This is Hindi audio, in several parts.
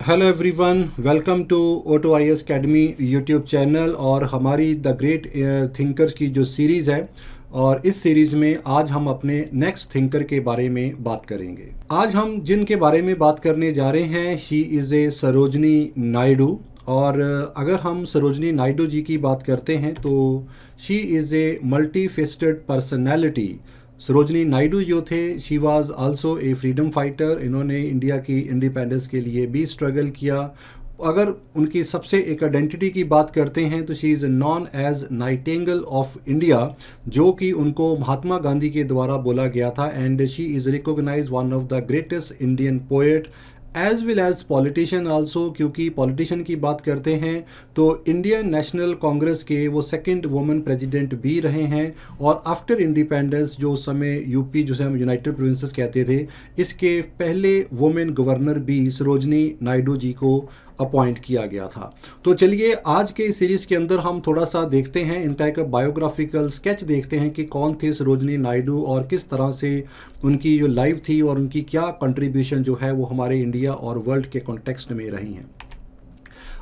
Hello everyone, welcome to auto I S academy YouTube channel और हमारी द ग्रेट थिंकर्स की जो सीरीज़ है। और इस सीरीज़ में आज हम अपने नेक्स्ट थिंकर के बारे में बात करेंगे। आज हम जिनके बारे में बात करने जा रहे हैं, शी इज़ ए सरोजनी नायडू। और अगर हम सरोजनी नायडू जी की बात करते हैं तो she is a multi faceted personality. Sarojini Naidu जो थे, she was also a freedom fighter. इन्होंने इंडिया की इंडिपेंडेंस के लिए भी स्ट्रगल किया। अगर उनकी सबसे एक आइडेंटिटी की बात करते हैं तो she is known as Nightingale of India, जो कि उनको महात्मा गांधी के द्वारा बोला गया था। And she is recognise one of the greatest Indian poet as well as politician also. क्योंकि पॉलिटिशियन की बात करते हैं तो इंडियन नेशनल कांग्रेस के वो सेकंड वुमेन प्रेसिडेंट भी रहे हैं। और आफ्टर इंडिपेंडेंस, जो उस समय यूपी जिसे हम यूनाइटेड प्रोविंसेस कहते थे, इसके पहले वुमेन गवर्नर भी सरोजनी नायडू जी को अपॉइंट किया गया था। तो चलिए आज के इस सीरीज़ के अंदर हम थोड़ा सा देखते हैं, इनका एक बायोग्राफिकल स्केच देखते हैं कि कौन थे सरोजनी नायडू और किस तरह से उनकी जो लाइफ थी और उनकी क्या कंट्रीब्यूशन जो है वो हमारे इंडिया और वर्ल्ड के कॉन्टेक्स्ट में रही हैं।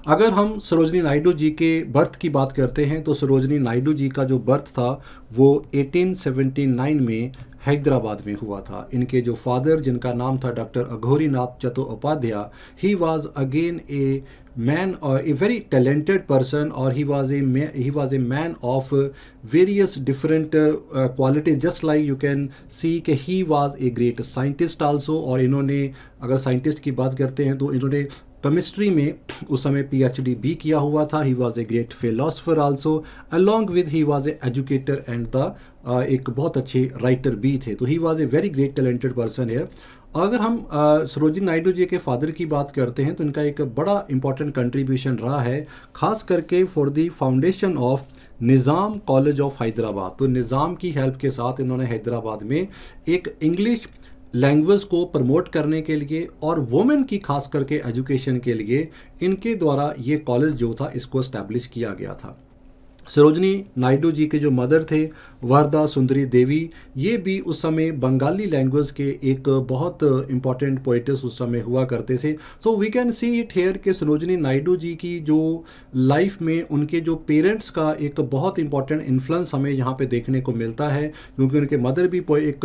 अगर हम सरोजनी नायडू जी के बर्थ की बात करते हैं तो सरोजनी नायडू जी का जो बर्थ था वो 1879 में हैदराबाद में हुआ था। इनके जो फादर, जिनका नाम था doctor Aghorinath Chattopadhyay, he was again a man और ए वेरी टैलेंटेड पर्सन। और he was a man of various different qualities, just like you can see कि he was a great scientist also. और इन्होंने, अगर साइंटिस्ट की बात करते हैं तो इन्होंने केमिस्ट्री में उस समय पीएचडी भी किया हुआ था। ही was a great philosopher also, along with he was A educator and the एक बहुत अच्छे राइटर भी थे। तो ही was a very great talented person है। अगर हम सरोजनी नायडू जी के फादर की बात करते हैं तो इनका एक बड़ा इंपॉर्टेंट कंट्रीब्यूशन रहा है, खास करके for the foundation of Nizam college of Hyderabad. तो निज़ाम की हेल्प के साथ इन्होंने हैदराबाद में एक इंग्लिश लैंग्वेज को प्रमोट करने के लिए और वुमेन की खास करके एजुकेशन के लिए इनके द्वारा ये कॉलेज जो था इसको इस्टेब्लिश किया गया था। सरोजनी नायडू जी के जो मदर थे, वरदा सुंदरी देवी, ये भी उस समय बंगाली लैंग्वेज के एक बहुत इम्पॉर्टेंट पोइटस उस समय हुआ करते थे। So we can see it here कि सरोजनी नायडू जी की जो लाइफ में उनके जो पेरेंट्स का एक बहुत इंपॉर्टेंट इन्फ्लुएंस हमें यहाँ पे देखने को मिलता है। क्योंकि उनके मदर भी एक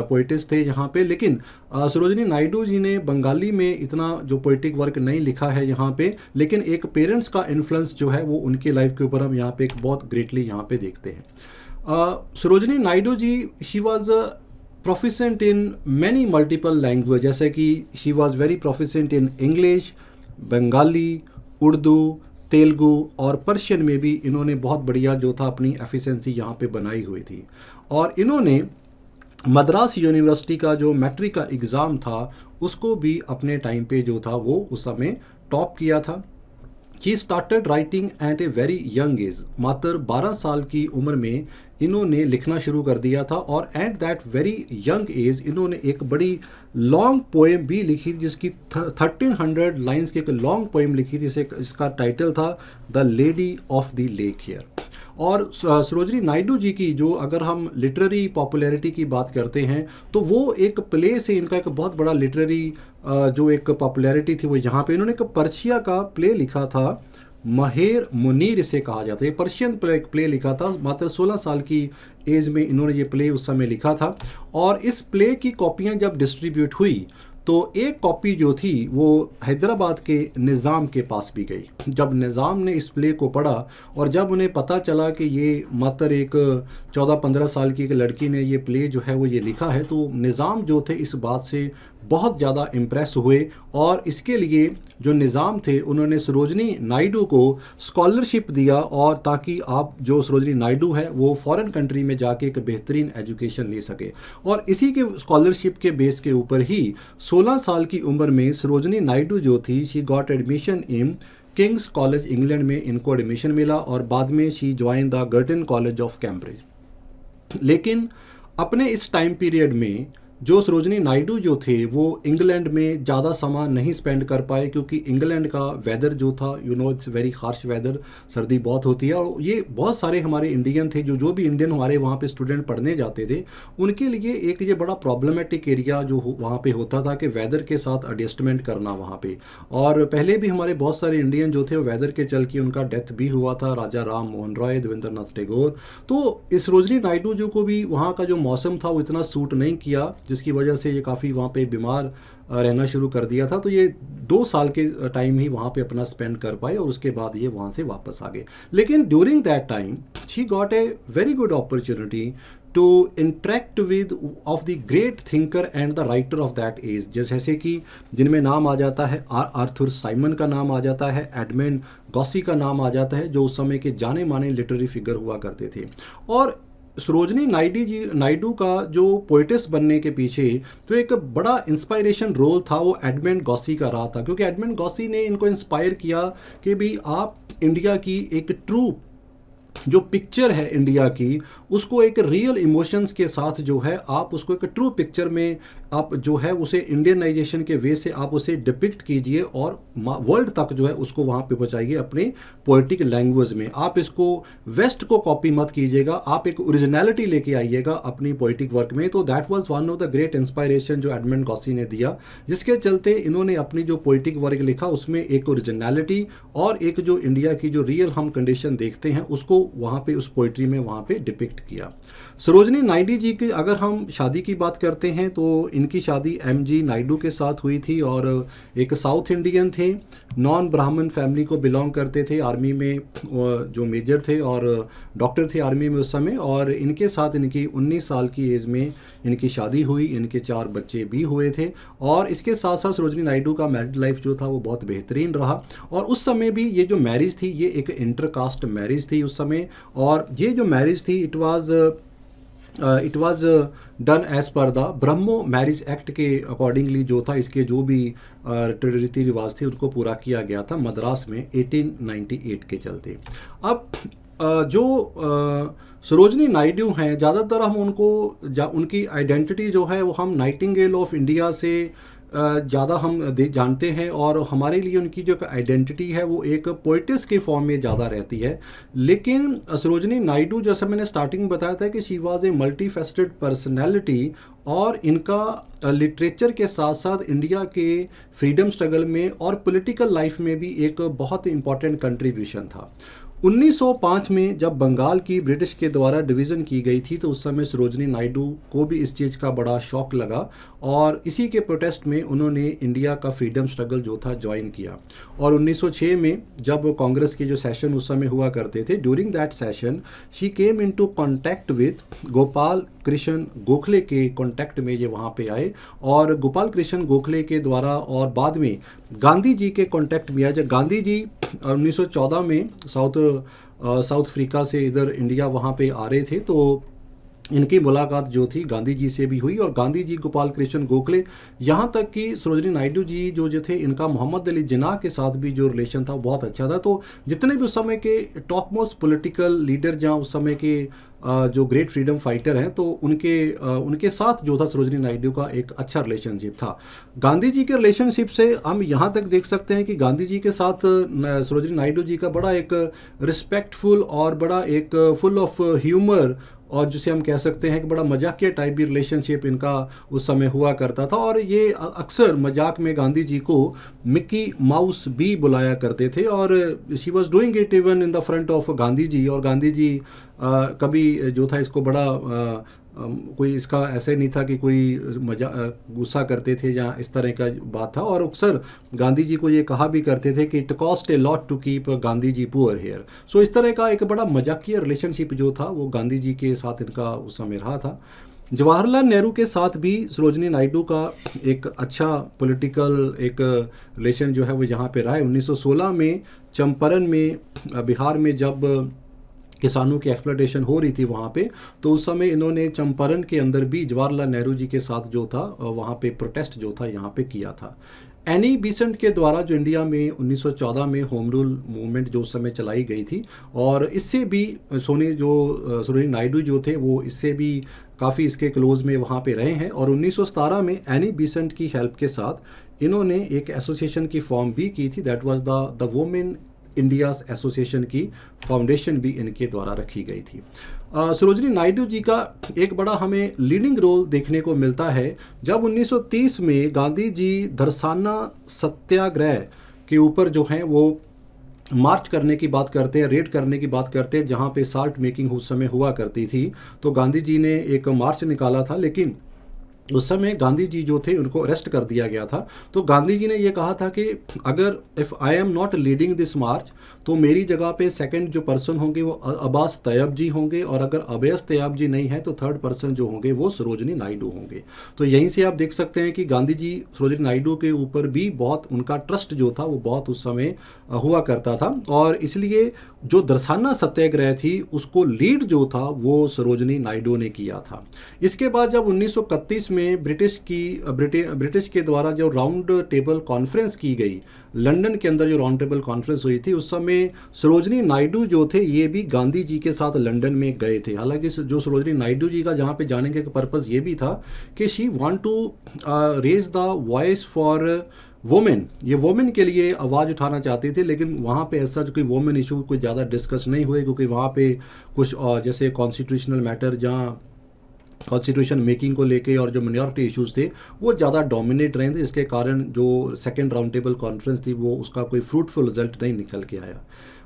पोइटिस थे यहाँ पे। लेकिन सरोजनी नायडू जी ने बंगाली में इतना जो पोइटिक वर्क नहीं लिखा है यहाँ पे, लेकिन एक पेरेंट्स का इन्फ्लुएंस जो है वो उनके लाइफ के ऊपर हम यहाँ पे एक बहुत ग्रेटली यहाँ पे देखते हैं। Sarojini Naidu ji, she was proficient in many multiple language, जैसे कि she was very proficient in English, Bengali, Urdu, Telugu और पर्शियन में भी इन्होंने बहुत बढ़िया जो था अपनी एफिशिएंसी यहाँ पे बनाई हुई थी। और इन्होंने मद्रास यूनिवर्सिटी का जो मैट्रिक का एग्ज़ाम था उसको भी अपने टाइम पे जो था वो उस समय टॉप किया था। She started writing at a very young age, मात्र 12 साल की उम्र में इन्होंने लिखना शुरू कर दिया था। और at that very young age इन्होंने एक बड़ी लॉन्ग पोएम भी लिखी थी, जिसकी 1300 लाइन्स की एक लॉन्ग पोएम लिखी थी। इसका टाइटल था the lady of the lake here. और सरोजनी नायडू जी की जो, अगर हम लिटरेरी पॉपुलैरिटी की बात करते हैं तो वो एक प्ले से इनका एक बहुत बड़ा लिटरेरी जो एक पॉपुलैरिटी थी वो यहाँ पे, इन्होंने एक पर्शिया का प्ले लिखा था, महेर मुनीर इसे कहा जाता है। पर्शियन प्ले लिखा था, मात्र 16 साल की एज में इन्होंने ये प्ले उस समय लिखा था। और इस प्ले की कॉपियाँ जब डिस्ट्रीब्यूट हुई तो एक कॉपी जो थी वो हैदराबाद के निज़ाम के पास भी गई। जब निज़ाम ने इस प्ले को पढ़ा और जब उन्हें पता चला कि ये मात्र एक 14-15 साल की एक लड़की ने ये प्ले जो है वो ये लिखा है, तो निज़ाम जो थे इस बात से बहुत ज़्यादा इम्प्रेस हुए। और इसके लिए जो निज़ाम थे उन्होंने सरोजनी नायडू को स्कॉलरशिप दिया, और ताकि आप जो सरोजनी नायडू है वो फॉरेन कंट्री में जाके एक बेहतरीन एजुकेशन ले सके। और इसी के स्कॉलरशिप के बेस के ऊपर ही 16 साल की उम्र में सरोजनी नायडू जो थी, she got admission in Kings college England में इनको एडमिशन मिला। और बाद में she join the Girton college of Cambridge. लेकिन अपने इस टाइम पीरियड में जो सरोजनी नायडू जो थे वो इंग्लैंड में ज़्यादा समय नहीं स्पेंड कर पाए, क्योंकि इंग्लैंड का वेदर जो था, इट्स वेरी हार्श वेदर, सर्दी बहुत होती है। और ये बहुत सारे हमारे इंडियन थे, जो भी इंडियन हमारे वहाँ पे स्टूडेंट पढ़ने जाते थे, उनके लिए एक ये बड़ा प्रॉब्लमेटिक एरिया जो वहाँ पे होता था कि वेदर के साथ एडजस्टमेंट करना वहाँ पे। और पहले भी हमारे बहुत सारे इंडियन जो थे वो वेदर के चल के उनका डेथ भी हुआ था, राजा राम मोहन रॉय, देवेंद्र नाथ टैगोर। तो इस सरोजनी नायडू जो को भी वहाँ का जो मौसम था वो इतना सूट नहीं किया, जिसकी वजह से ये काफ़ी वहाँ पे बीमार रहना शुरू कर दिया था। तो ये 2 साल के टाइम ही वहाँ पे अपना स्पेंड कर पाए और उसके बाद ये वहाँ से वापस आ गए। लेकिन during that time she got a very good opportunity to interact with of the great thinker and the writer of that age, जैसे कि जिनमें नाम आ जाता है आर्थर साइमन का नाम आ जाता है, एडमंड गॉसी का नाम आ जाता है, जो उस समय के जाने माने लिटरेरी फिगर हुआ करते थे। और सरोजनी नायडू का जो पोइटिस बनने के पीछे तो एक बड़ा इंस्पायरेशन रोल था वो एडमंड गॉसी का रहा था, क्योंकि एडमंड गॉसी ने इनको इंस्पायर किया कि भी आप इंडिया की एक ट्रू जो पिक्चर है इंडिया की, उसको एक रियल इमोशंस के साथ जो है आप उसको एक ट्रू पिक्चर में आप जो है उसे इंडियनाइजेशन के वे से आप उसे डिपिक्ट कीजिए और वर्ल्ड तक जो है उसको वहाँ पे पहुँचाइए अपने पोएटिक लैंग्वेज में। आप इसको वेस्ट को कॉपी मत कीजिएगा, आप एक ओरिजिनलिटी लेके आइएगा अपनी पोएटिक वर्क में। तो that was one of the great inspiration जो एडमंड गॉसी ने दिया, जिसके चलते इन्होंने अपनी जो पोएटिक वर्क लिखा उसमें एक ओरिजिनलिटी और एक जो इंडिया की जो रियल हम कंडीशन देखते हैं उसको वहाँ पे उस पोइट्री में वहाँ पे डिपिक्ट किया। सरोजनी नायडू जी की अगर हम शादी की बात करते हैं तो इनकी शादी एम.जी. नायडू के साथ हुई थी, और एक साउथ इंडियन थे, नॉन ब्राह्मण फैमिली को बिलोंग करते थे, आर्मी में जो मेजर थे और डॉक्टर थे आर्मी में उस समय। और इनके साथ इनकी 19 साल की एज में इनकी शादी हुई, इनके 4 बच्चे भी हुए थे। और इसके साथ साथ सरोजनी नायडू का मैरिड लाइफ जो था वो बहुत बेहतरीन रहा। और उस समय भी ये जो मैरिज थी ये एक इंटरकास्ट मैरिज थी उस समय, और ये जो मैरिज थी it was done as per the Brahmo marriage act के अकॉर्डिंगली जो था, इसके जो भी रीति रिवाज थे उनको पूरा किया गया था मद्रास में 1898 के चलते। अब सरोजनी नायडू हैं, ज़्यादातर हम उनकी आइडेंटिटी जो है वो हम नाइटिंगेल ऑफ इंडिया से ज़्यादा हम जानते हैं, और हमारे लिए उनकी जो आइडेंटिटी है वो एक पोइटिस के फॉर्म में ज़्यादा रहती है। लेकिन सरोजनी नायडू, जैसा मैंने स्टार्टिंग में बताया था कि she was a multi faceted personality, और इनका लिटरेचर के साथ साथ इंडिया के फ्रीडम स्ट्रगल में और पॉलिटिकल लाइफ में भी एक बहुत इंपॉर्टेंट कंट्रीब्यूशन था। 1905 में जब बंगाल की ब्रिटिश के द्वारा डिवीज़न की गई थी तो उस समय सरोजनी नायडू को भी इस चीज़ का बड़ा शौक लगा, और इसी के प्रोटेस्ट में उन्होंने इंडिया का फ्रीडम स्ट्रगल जो था ज्वाइन किया। और 1906 में जब कांग्रेस के जो सेशन उस समय हुआ करते थे, during that session she came into contact with Gopal Krishna Gokhale के कांटेक्ट में ये वहाँ पे आए, और गोपाल कृष्ण गोखले के द्वारा और बाद में गांधी जी के कांटेक्ट में आए। जब गांधी जी 1914 में साउथ अफ्रीका से इधर इंडिया वहाँ पे आ रहे थे तो इनकी मुलाकात जो थी गांधी जी से भी हुई, और गांधी जी, गोपाल कृष्ण गोखले, यहाँ तक कि सरोजनी नायडू जी जो थे इनका मोहम्मद अली जिन्ना के साथ भी जो रिलेशन था वो बहुत अच्छा था। तो जितने भी उस समय के टॉप मोस्ट पॉलिटिकल लीडर जहाँ उस समय के जो ग्रेट फ्रीडम फाइटर हैं तो उनके साथ जो था सरोजनी नायडू का एक अच्छा रिलेशनशिप था। गांधी जी के रिलेशनशिप से हम यहाँ तक देख सकते हैं कि गांधी जी के साथ सरोजनी नायडू जी का बड़ा एक रिस्पेक्टफुल और बड़ा एक फुल ऑफ ह्यूमर, और जिसे हम कह सकते हैं कि बड़ा मजाकिया टाइप भी रिलेशनशिप इनका उस समय हुआ करता था। और ये अक्सर मजाक में गांधी जी को मिक्की माउस भी बुलाया करते थे, और she was doing it even in the front of Gandhi ji. और गांधी जी कभी जो था इसको बड़ा कोई इसका ऐसे नहीं था कि कोई गुस्सा करते थे या इस तरह का बात था, और अक्सर गांधी जी को ये कहा भी करते थे कि it cost a lot to keep Gandhi ji poor here. So इस तरह का एक बड़ा मजाकिया रिलेशनशिप जो था वो गांधी जी के साथ इनका उस समय रहा था। जवाहरलाल नेहरू के साथ भी सरोजनी नायडू का एक अच्छा पॉलिटिकल एक रिलेशन जो है वो यहाँ पे रहा है। 1916 में चंपारण में बिहार में जब किसानों की एक्सप्लॉयटेशन हो रही थी वहाँ पे, तो उस समय इन्होंने चंपारण के अंदर भी जवाहरलाल नेहरू जी के साथ जो था वहाँ पे प्रोटेस्ट जो था यहाँ पे किया था। एनी बेसेंट के द्वारा जो इंडिया में 1914 में होम रूल मूवमेंट जो उस समय चलाई गई थी, और इससे भी सरोजिनी नायडू जो थे वो इससे भी काफ़ी इसके क्लोज में वहाँ पे रहे हैं। और 1917 में एनी बेसेंट की हेल्प के साथ इन्होंने एक एसोसिएशन की फॉर्म भी की थी, that was the women India's association की फाउंडेशन भी इनके द्वारा रखी गई थी। सरोजिनी नायडू जी का एक बड़ा हमें लीडिंग रोल देखने को मिलता है जब 1930 में गांधी जी दरसाना सत्याग्रह के ऊपर जो हैं वो मार्च करने की बात करते हैं, रेड करने की बात करते हैं, जहाँ पे साल्ट मेकिंग उस समय हुआ करती थी। तो गांधी जी ने एक मार्च निकाला था, लेकिन उस समय गांधी जी जो थे उनको अरेस्ट कर दिया गया था। तो गांधी जी ने ये कहा था कि अगर if I am not leading this march, तो मेरी जगह पे सेकंड जो पर्सन होंगे वो अब्बास तैयब जी होंगे, और अगर अब्बास तैयब जी नहीं है तो थर्ड पर्सन जो होंगे वो सरोजिनी नायडू होंगे। तो यहीं से आप देख सकते हैं कि गांधी जी सरोजिनी नायडू के ऊपर भी बहुत उनका ट्रस्ट जो था वो बहुत उस समय हुआ करता था, और इसलिए जो दरसाना सत्याग्रह थी उसको लीड जो था वो सरोजिनी नायडू ने किया था। इसके बाद जब 1931 में ब्रिटिश के द्वारा जो राउंड टेबल कॉन्फ्रेंस की गई लंदन के अंदर, जो राउंड टेबल कॉन्फ्रेंस हुई थी, उस समय सरोजिनी नायडू जो थे ये भी गांधी जी के साथ लंदन में गए थे। हालांकि जो सरोजिनी नायडू जी का जहाँ पे जाने का पर्पज़ ये भी था कि she want to raise the voice for women, ये वोमेन के लिए आवाज़ उठाना चाहती थी, लेकिन वहाँ पे ऐसा जो कोई वोमेन इशू कुछ ज़्यादा डिस्कस नहीं हुए, क्योंकि वहाँ पे कुछ जैसे कॉन्स्टिट्यूशनल मैटर, जहाँ कॉन्स्टिट्यूशन मेकिंग को लेके और जो मिनॉरिटी इश्यूज थे वो ज़्यादा डोमिनेट रहे थे। इसके कारण जो सेकेंड राउंड टेबल कॉन्फ्रेंस थी वो उसका कोई फ्रूटफुल रिजल्ट नहीं निकल के आया।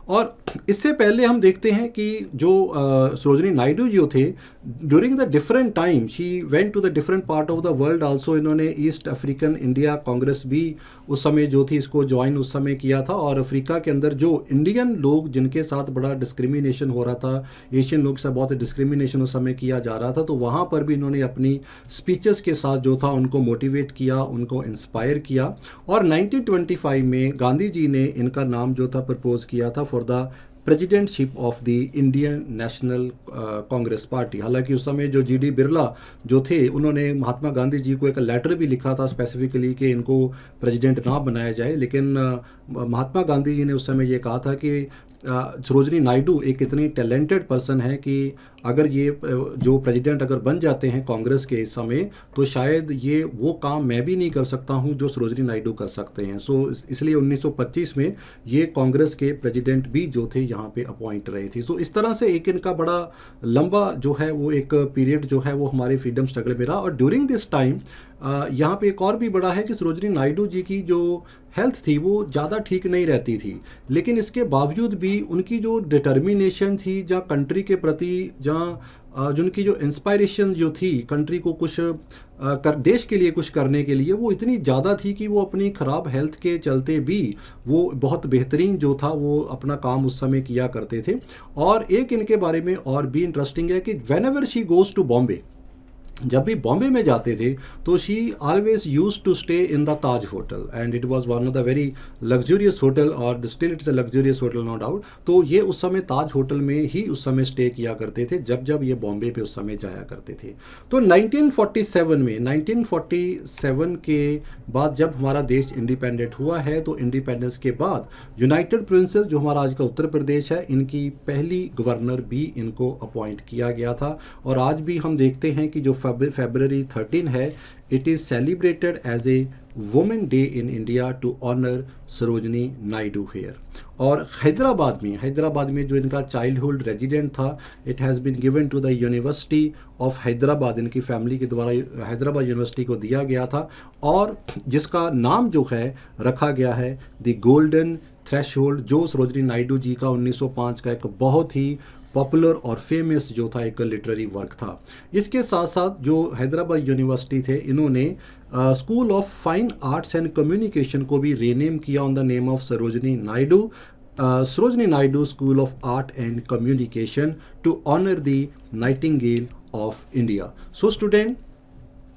और इससे पहले हम देखते हैं कि जो सरोजिनी नायडू जी थे during the different time she went to the different part of the world also. इन्होंने ईस्ट अफ्रीकन इंडिया कांग्रेस भी उस समय जो थी इसको ज्वाइन उस समय किया था, और अफ्रीका के अंदर जो इंडियन लोग जिनके साथ बड़ा डिस्क्रिमिनेशन हो रहा था, एशियन लोग से बहुत डिस्क्रिमिनेशन उस समय किया जा रहा था, तो वहाँ पर भी इन्होंने अपनी स्पीचेस के साथ जो था उनको मोटिवेट किया, उनको इंस्पायर किया। और 1925 में गांधी जी ने इनका नाम जो था प्रपोज किया था for the presidentship of the Indian national Congress party. हालांकि उस समय जो जीडी बिरला जो थे उन्होंने महात्मा गांधी जी को एक लेटर भी लिखा था स्पेसिफिकली कि इनको प्रेसिडेंट ना बनाया जाए, लेकिन महात्मा गांधी जी ने उस समय ये कहा था कि सरोजिनी नायडू एक इतनी टैलेंटेड पर्सन है कि अगर ये जो प्रेसिडेंट अगर बन जाते हैं कांग्रेस के इस समय, तो शायद ये वो काम मैं भी नहीं कर सकता हूं जो सरोजिनी नायडू कर सकते हैं। सो इसलिए 1925 में ये कांग्रेस के प्रेसिडेंट भी जो थे यहाँ पे अपॉइंट रहे थे। सो इस तरह से एक इनका बड़ा लंबा जो है वो एक पीरियड जो है वो हमारे फ्रीडम स्ट्रगल में रहा। और ड्यूरिंग दिस टाइम यहाँ पे एक और भी बड़ा है कि सरोजिनी नायडू जी की जो हेल्थ थी वो ज़्यादा ठीक नहीं रहती थी, लेकिन इसके बावजूद भी उनकी जो डिटर्मिनेशन थी जहाँ कंट्री के प्रति, जहाँ जिनकी जो इंस्पायरेशन जो थी कंट्री को कुछ देश के लिए कुछ करने के लिए, वो इतनी ज़्यादा थी कि वो अपनी ख़राब हेल्थ के चलते भी वो बहुत बेहतरीन जो था वो अपना काम उस समय किया करते थे। और एक इनके बारे में और भी इंटरेस्टिंग है कि whenever she goes to Bombay, जब भी बॉम्बे में जाते थे तो she always use to stay in the Taj hotel, and it was one of the very luxurious hotel, और still it's a luxurious hotel no doubt. तो ये उस समय ताज होटल में ही उस समय स्टे किया करते थे जब जब ये बॉम्बे पे उस समय जाया करते थे। तो 1947 के बाद जब हमारा देश इंडिपेंडेंट हुआ है, तो इंडिपेंडेंस के बाद यूनाइटेड प्रोविंसेस जो हमारा आज का उत्तर प्रदेश है, इनकी पहली गवर्नर भी इनको अपॉइंट किया गया था। और आज भी हम देखते हैं कि जो February 13 है, it is celebrated as a women day in India to honour Sarojini Naidu here. और हैदराबाद में जो इनका चाइल्डहुड रेजिडेंट था, it has been given to the university of Hyderabad, इनकी फैमिली के द्वारा हैदराबाद यूनिवर्सिटी को दिया गया था, और जिसका नाम जो है रखा गया है द गोल्डन थ्रेशोल्ड, जो सरोजिनी नायडू जी का 1905 का एक बहुत ही पॉपुलर और फेमस जो था एक लिटरेरी वर्क था। इसके साथ साथ जो हैदराबाद यूनिवर्सिटी थे, इन्होंने school of fine arts and communication को भी रीनेम किया on the name of Sarojini Naidu school of art and communication to honour the Nightingale of India. So student,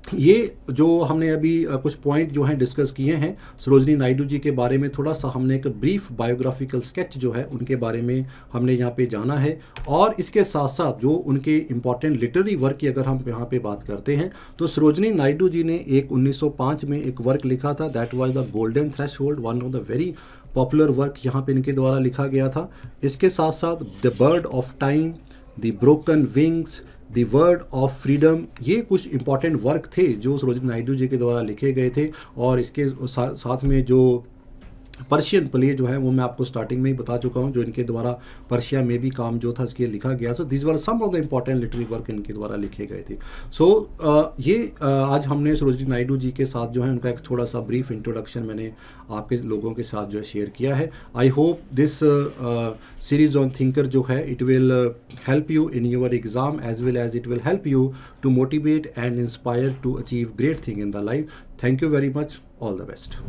ये जो हमने अभी कुछ पॉइंट जो हैं डिस्कस किए हैं सरोजनी नायडू जी के बारे में, थोड़ा सा हमने एक ब्रीफ बायोग्राफिकल स्केच जो है उनके बारे में हमने यहाँ पे जाना है। और इसके साथ साथ जो उनके इम्पॉर्टेंट लिटरेरी वर्क की अगर हम यहाँ पे बात करते हैं तो सरोजनी नायडू जी ने एक 1905 में एक वर्क लिखा था, that was the golden threshold, one of the very popular work यहाँ पे इनके द्वारा लिखा गया था। इसके साथ साथ the bird of time, the broken wings, the word of freedom, ये कुछ इंपॉर्टेंट वर्क थे जो सरोजिनी नायडू जी के द्वारा लिखे गए थे। और इसके साथ में जो पर्शियन प्ले जो है वो मैं आपको स्टार्टिंग में ही बता चुका हूँ, जो इनके द्वारा पर्शिया में भी काम जो था इसके लिखा गया। So this were some of the important literary work इनके द्वारा लिखे गए थे। सो ये आज हमने सरोजिनी नायडू जी के साथ जो है उनका एक थोड़ा सा ब्रीफ इंट्रोडक्शन मैंने आपके लोगों के साथ जो है शेयर किया है। I hope this series on thinker जो है it will help you in your exam as well as it will help you to motivate and inspire to achieve great thing in the life. Thank you very much, all the best.